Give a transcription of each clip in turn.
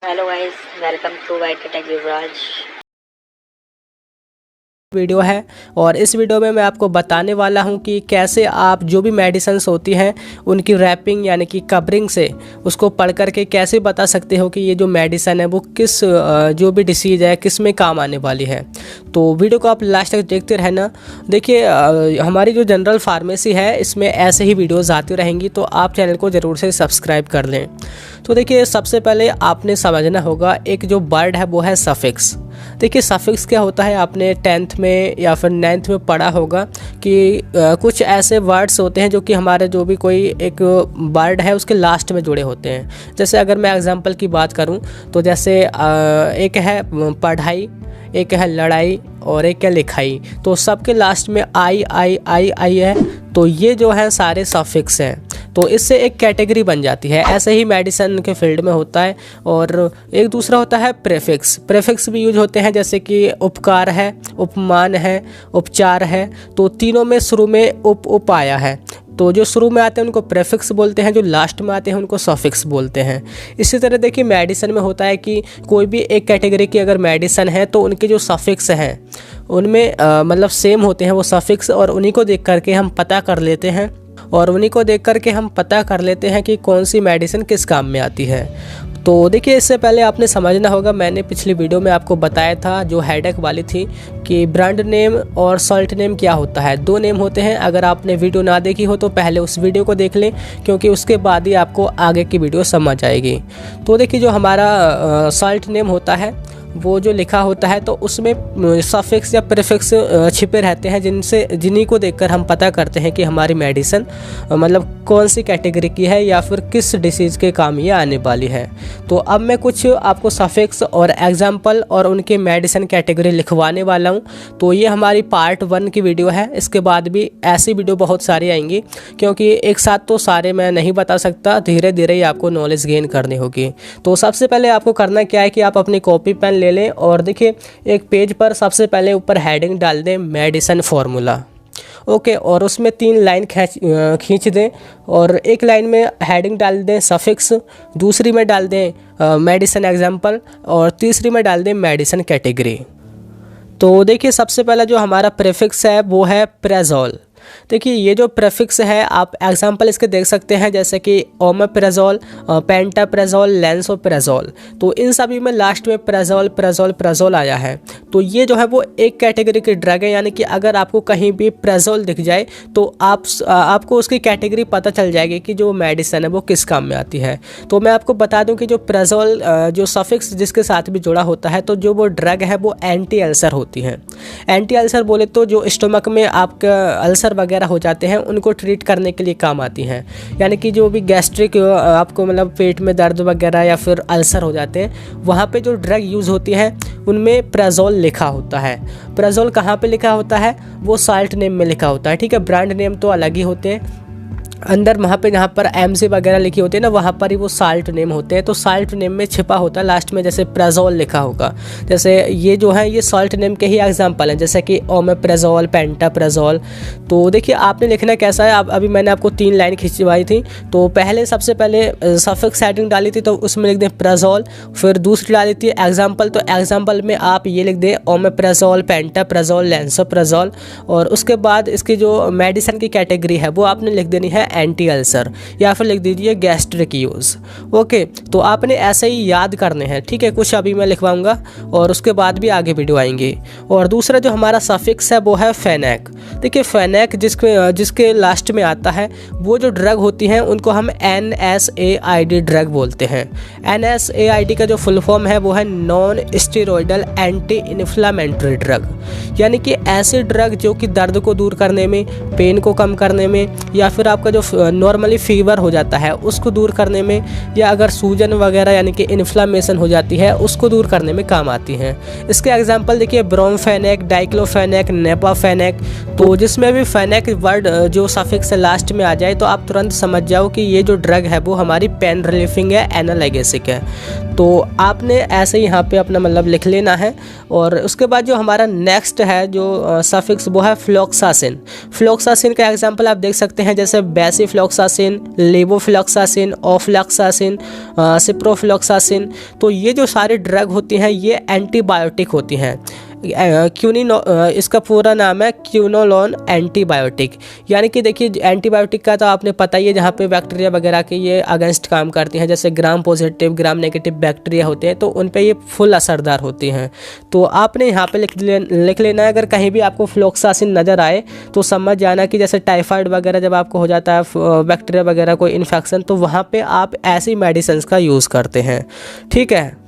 Hello guys, welcome to white tech Yuvraj. Video है और इस वीडियो में मैं आपको बताने वाला हूं कि कैसे आप जो भी मेडिसिन्स होती हैं उनकी रैपिंग यानी कि कवरिंग से उसको पढ़ करके कैसे बता सकते हो कि ये जो मेडिसिन है वो किस जो भी डिसीज़ है किस में काम आने वाली है। तो वीडियो को आप लास्ट तक देखते रहना। देखिए हमारी जो जनरल फार्मेसी है इसमें ऐसे ही वीडियोज़ आती रहेंगी, तो आप चैनल को ज़रूर से सब्सक्राइब कर लें। तो देखिए सबसे पहले आपने समझना होगा एक जो वर्ड है वो है सफिक्स। देखिए सफिक्स क्या होता है, आपने 10th में या फिर 9th में पढ़ा होगा कि कुछ ऐसे वर्ड्स होते हैं जो कि हमारे जो भी कोई एक वर्ड है उसके लास्ट में जुड़े होते हैं। जैसे अगर मैं एग्जांपल की बात करूं तो जैसे एक है पढ़ाई, एक है लड़ाई और एक है लिखाई, तो सबके लास्ट में आई आई आई आई है। तो ये जो है सारे सफिक्स हैं, तो इससे एक कैटेगरी बन जाती है। ऐसे ही मेडिसिन के फील्ड में होता है। और एक दूसरा होता है प्रेफिक्स। प्रेफिक्स भी यूज होते हैं, जैसे कि उपकार है, उपमान है, उपचार है। तो तीनों में शुरू में उप आया है, तो जो शुरू में आते हैं उनको प्रेफिक्स बोलते हैं, जो लास्ट में आते हैं उनको सफिक्स बोलते हैं। इसी तरह देखिए मेडिसिन में होता है कि कोई भी एक कैटेगरी की अगर मेडिसिन है तो उनके जो सफिक्स हैं उनमें मतलब सेम होते हैं वो सफिक्स, और उन्हीं को देख करके हम पता कर लेते हैं कि कौन सी मेडिसिन किस काम में आती है। तो देखिए इससे पहले आपने समझना होगा, मैंने पिछली वीडियो में आपको बताया था जो हेडेक वाली थी कि ब्रांड नेम और सॉल्ट नेम क्या होता है। 2 नेम होते हैं। अगर आपने वीडियो ना देखी हो तो पहले उस वीडियो को देख लें, क्योंकि उसके बाद ही आपको आगे की वीडियो समझ आएगी। तो देखिए जो हमारा सॉल्ट नेम होता है वो जो लिखा होता है तो उसमें सफिक्स या प्रीफिक्स छिपे रहते हैं, जिन्हीं को देखकर हम पता करते हैं कि हमारी मेडिसिन मतलब कौन सी कैटेगरी की है या फिर किस डिसीज़ के काम ये आने वाली है। तो अब मैं कुछ आपको सफिक्स और एग्जाम्पल और उनके मेडिसिन कैटेगरी लिखवाने वाला हूँ। तो ये हमारी पार्ट 1 की वीडियो है। इसके बाद भी ऐसी वीडियो बहुत सारी आएंगी, क्योंकि एक साथ तो सारे मैं नहीं बता सकता, धीरे धीरे ही आपको नॉलेज गेन करनी होगी। तो सबसे पहले आपको करना क्या है कि आप अपनी कॉपी पेन ले लें और देखिए एक पेज पर सबसे पहले ऊपर हेडिंग डाल दें मेडिसिन फार्मूला। ओके, और उसमें 3 लाइन खींच दें, और एक लाइन में हेडिंग डाल दें सफिक्स, दूसरी में डाल दें मेडिसिन एग्जाम्पल, और तीसरी में डाल दें मेडिसिन कैटेगरी। तो देखिए सबसे पहला जो हमारा प्रीफिक्स है वो है प्रेजोल। देखिए ये जो प्रीफिक्स है आप एग्जांपल इसके देख सकते हैं, जैसे कि ओमेप्राजोल, पेंटाप्राजोल, लैंसोप्राजोल। तो इन सभी में लास्ट में प्रेजोल आया है। तो ये जो है वो एक कैटेगरी की ड्रग है, यानी कि अगर आपको कहीं भी प्रेजोल दिख जाए तो आपको उसकी कैटेगरी पता चल जाएगी कि जो मेडिसिन है वो किस काम में आती है। तो मैं आपको बता दूं कि जो प्रेजोल जो सफिक्स जिसके साथ भी जुड़ा होता है, तो जो वो ड्रग है वो एंटी अल्सर होती है। एंटी अल्सर बोले तो जो स्टोमक में आपका अल्सर वगैरह हो जाते हैं उनको ट्रीट करने के लिए काम आती हैं। यानी कि जो भी गैस्ट्रिक आपको मतलब पेट में दर्द वगैरह या फिर अल्सर हो जाते हैं, वहाँ पे जो ड्रग यूज़ होती है उनमें प्रेजोल लिखा होता है। प्रेजोल कहाँ पे लिखा होता है, वो सॉल्ट नेम में लिखा होता है। ठीक है, ब्रांड नेम तो अलग ही होते हैं, अंदर वहाँ पे जहाँ पर MC वगैरह लिखी होती है ना, वहाँ पर ही वो साल्ट नेम होते हैं। तो साल्ट नेम में छिपा होता है लास्ट में, जैसे प्रेजोल लिखा होगा। जैसे ये जो है ये साल्ट नेम के ही एग्जांपल हैं, जैसे कि ओमेप्राजोल, पेंटाप्राजोल। तो देखिए आपने लिखना कैसा है, अभी मैंने आपको 3 लाइन खिंचवाई थी। तो पहले सबसे पहले सफिक्स हेडिंग डाली थी तो उसमें लिख दें प्रेजोल, फिर दूसरी डाली थी एग्जाम्पल, तो एग्जाम्पल में आप ये लिख दें ओमेप्राजोल, पेंटाप्राजोल, लैंसोप्राजोल। और उसके बाद इसकी जो मेडिसिन की कैटेगरी है वो आपने लिख देनी है एंटी अल्सर, या फिर लिख दीजिए गैस्ट्रिक यूज। ओके, तो आपने ऐसे ही याद करने हैं। ठीक है, कुछ अभी मैं लिखवाऊंगा और उसके बाद भी आगे वीडियो आएंगे। और दूसरा जो हमारा सफिक्स है वो है फेनेक। देखिए फेनेक जिसके लास्ट में आता है, वो जो ड्रग होती हैं उनको हम NSAID ड्रग बोलते हैं। NSAID का जो फुल फॉर्म है वो है non steroidal anti inflammatory drug, यानी कि ऐसे ड्रग जो कि दर्द को दूर करने में, पेन को कम करने में, या फिर आपका जो नॉर्मली फीवर हो जाता है उसको दूर करने में, या अगर सूजन वगैरह यानी कि इन्फ्लामेशन हो जाती है उसको दूर करने में काम आती हैं। इसके एग्जांपल देखिए ब्रोमफेनेक, डाइक्लोफेनेक, नेपाफेनेक। तो जिसमें भी फेनेक वर्ड जो सफिक्स लास्ट में आ जाए तो आप तुरंत समझ जाओ कि ये जो ड्रग है वो हमारी पेन रिलीफिंग है, एनाल्जेसिक है। तो आपने ऐसे ही यहाँ पे अपना मतलब लिख लेना है। और उसके बाद जो हमारा नेक्स्ट है जो सफिक्स वो है फ्लोक्सासिन। फ्लोक्सासिन का एग्जांपल आप देख सकते हैं, जैसे बेसिफ्लोक्सासिन, लेवोफ्लोक्सासिन, ऑफ्लोक्सासिन, सिप्रोफ्लोक्सासिन। तो ये जो सारी ड्रग होती हैं ये एंटीबायोटिक होती हैं। इसका पूरा नाम है क्यूनोलोन एंटीबायोटिक। यानी कि देखिए एंटीबायोटिक का तो आपने पता ही है, जहाँ पे बैक्टीरिया वगैरह के ये अगेंस्ट काम करती हैं, जैसे gram positive gram negative bacteria होते हैं तो उन पे ये फुल असरदार होती हैं। तो आपने यहाँ पे लिख लेना है। अगर कहीं भी आपको फ्लोक्सासिन नज़र आए तो समझ जाना कि जैसे टाइफाइड वगैरह जब आपको हो जाता है बैक्टीरिया वगैरह कोई इन्फेक्शन, तो वहाँ पे आप ऐसी मेडिसिन का यूज़ करते हैं। ठीक है।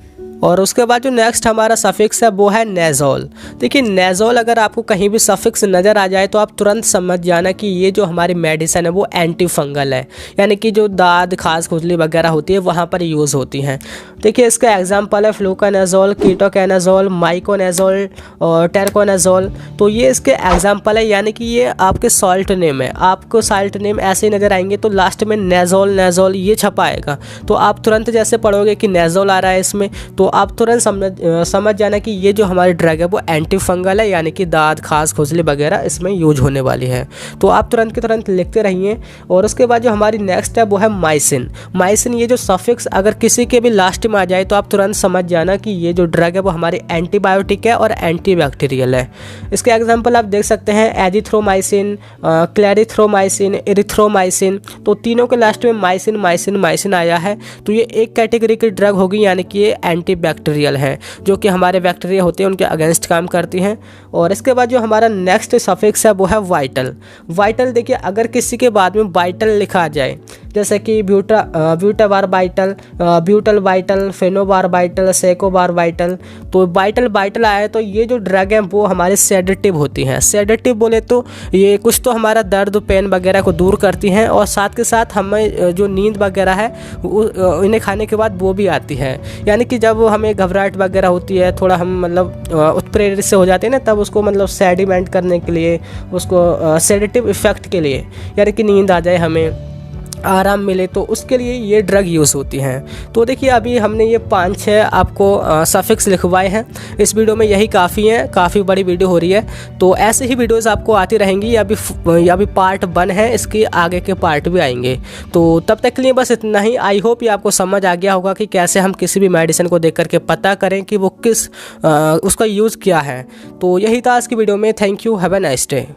और उसके बाद जो नेक्स्ट हमारा सफिक्स है वो है नेज़ोल। देखिए नेज़ोल अगर आपको कहीं भी सफिक्स नज़र आ जाए तो आप तुरंत समझ जाना कि ये जो हमारी मेडिसिन है वो एंटी फंगल है, यानी कि जो दाद खास खुजली वगैरह होती है वहाँ पर यूज़ होती हैं। देखिए इसका एग्जांपल है फ्लूकानेज़ोल, कीटोकैनाज़ोल, माइकोनेज़ोल और टेरकोनेज़ोल। तो ये इसके एग्जाम्पल है, यानी कि ये आपके सॉल्ट नेम है। आपको सॉल्ट नेम ऐसे नज़र आएंगे तो लास्ट में नेज़ोल ये छपाएगा, तो आप तुरंत जैसे पढ़ोगे कि नेज़ोल आ रहा है इसमें, तो आप तुरंत समझ जाना कि ये जो हमारी ड्रग है वो एंटी फंगल है, यानी कि दाद खास खुजली वगैरह इसमें यूज होने वाली है। तो आप तुरंत के तुरंत लिखते रहिए। और उसके बाद जो हमारी नेक्स्ट है वो है माइसिन। माइसिन ये जो सफिक्स अगर किसी के भी लास्ट में आ जाए तो आप तुरंत समझ जाना कि ये जो ड्रग है वो हमारी एंटीबायोटिक है और एंटीबैक्टीरियल है। इसके एग्जाम्पल आप देख सकते हैं एजिथ्रोमाइसिन, क्लैरिथ्रोमाइसिन, इरिथ्रोमाइसिन। तो तीनों के लास्ट में माइसिन माइसिन माइसिन आया है, तो ये एक कैटेगरी की ड्रग होगी, यानी कि ये एंटीबैक्टीरियल है, जो कि हमारे बैक्टीरिया होते हैं उनके अगेंस्ट काम करती हैं। और इसके बाद जो हमारा नेक्स्ट सफिक्स है वो है वाइटल। वाइटल देखिए अगर किसी के बाद में वाइटल लिखा जाए, जैसे कि ब्यूटाबार vital, butyl vital, फेनोबार vital, सेकोबार vital. तो वाइटल आया है तो ये जो ड्रग है वो हमारे सेडेटिव होती हैं। सेडेटिव बोले तो ये कुछ तो हमारा दर्द पेन वगैरह को दूर करती हैं, और साथ के साथ हमें जो नींद वगैरह है इन्हें खाने के बाद वो भी आती है। यानी कि जब हमें घबराहट वगैरह होती है, थोड़ा हम मतलब उत्प्रेरित से हो जाते हैं ना, तब उसको मतलब सेडिमेंट करने के लिए, उसको सेडेटिव इफ़ेक्ट के लिए, यानी कि नींद आ जाए, हमें आराम मिले, तो उसके लिए ये ड्रग यूज़ होती हैं। तो देखिए अभी हमने ये 5-6 आपको सफिक्स लिखवाए हैं। इस वीडियो में यही काफ़ी है, काफ़ी बड़ी वीडियो हो रही है। तो ऐसे ही वीडियोस आपको आती रहेंगी। अभी पार्ट 1 है, इसके आगे के पार्ट भी आएंगे। तो तब तक के लिए बस इतना ही। आई होप ये आपको समझ आ गया होगा कि कैसे हम किसी भी मेडिसिन को देख करके पता करें कि वो उसका यूज़ क्या है। तो यही था आज की वीडियो में। Thank you, have a nice day.